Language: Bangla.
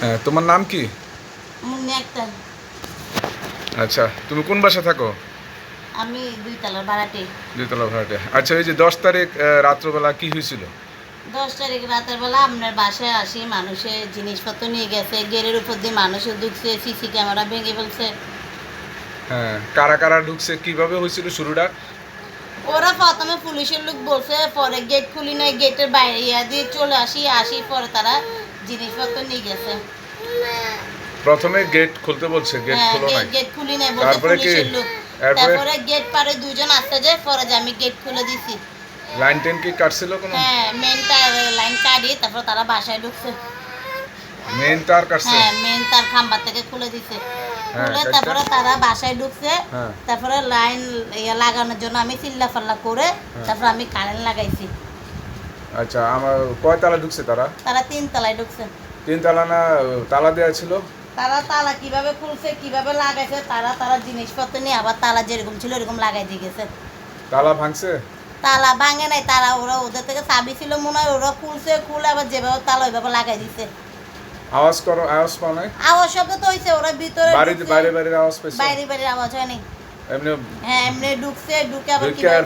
হ্যাঁ, তোমার নাম কি? মুন্নি আক্তার। আচ্ছা, তুমি কোন বাসা থাকো? আমি 2 তলার ভাড়াটে। 2 তলা ভাড়াটে। আচ্ছা, এই যে 10 তারিখ রাত্রবেলা কি হয়েছিল? 10 তারিখ রাতের বেলা আপনার বাসায় আসি, মানুষের জিনিসপত্র নিয়ে গেছে, গেটের উপর দিয়ে মানুষও ঢুকছে, সিসি ক্যামেরা ভেঙে ফেলছে। হ্যাঁ, কারা কারা ঢুকছে, কিভাবে হয়েছিল শুরুটা? ওরা প্রথমে পুলিশের লোক বলছে, পরে গেট খুলি নাই, গেটের বাইরে দিয়ে চলে আসি পরে তারা জিনিসপত্র নিয়ে গেছে। প্রথমে গেট খুলতে বলছে, গেট হ্যাঁ, খোলো নাই। গেট খুলি নাই বলছে তারপরে কি? পুলিশের লোক। এরপরে তারপরে গেট পারে দুজন আসতে যায়, পরে যে আমি গেট খুলে দিছি। লাইন টেন কি কাটছিল কোনো? হ্যাঁ, মেন লাইন কাটিয়ে তারপর তারা বাসায় ঢুকছে। মেইন তার কাটছে? হ্যাঁ, মেন তার খাম্বা থেকে খুলে দিছে। হ্যাঁ, খুলে কাটছে। তারপরে তারা বাসায় ঢুকছে। হ্যাঁ। তারপরে লাইন লাগানোর জন্য আমি চিল্লাফাল্লা করে তারপর আমি কারেন্ট লাগাইছি। আচ্ছা, আমার কয় তালা ঢুকছে তারা? তারা 3 তলায় ঢুকছে। 3 তালা না? তালা দেওয়া ছিল? তারা তালা কিভাবে খুলছে, কিভাবে লাগাইছে, তারা জিনিসপত্র নিয়ে আবার তালা যেরকম ছিল এরকম লাগাই দিয়ে গেছে। তালা ভাঙছে? তালা ভাঙে নাই, ওরা ওদের থেকে চাবি ছিল মনে হয়, ওরা খুলে আবার যেভাবে তালা ওইভাবে লাগাই দিছে। আওয়াজ পাও নাই? আওয়াজ শব্দ তো হয়েছে, ওরা ভিতরে বাড়িতে বাইরে বাইরে আওয়াজ পাইছো? বাইরে আওয়াজ হয়নি। এমনি হ্যাঁ, এমনি ঢুকে আবার ঢুকে আর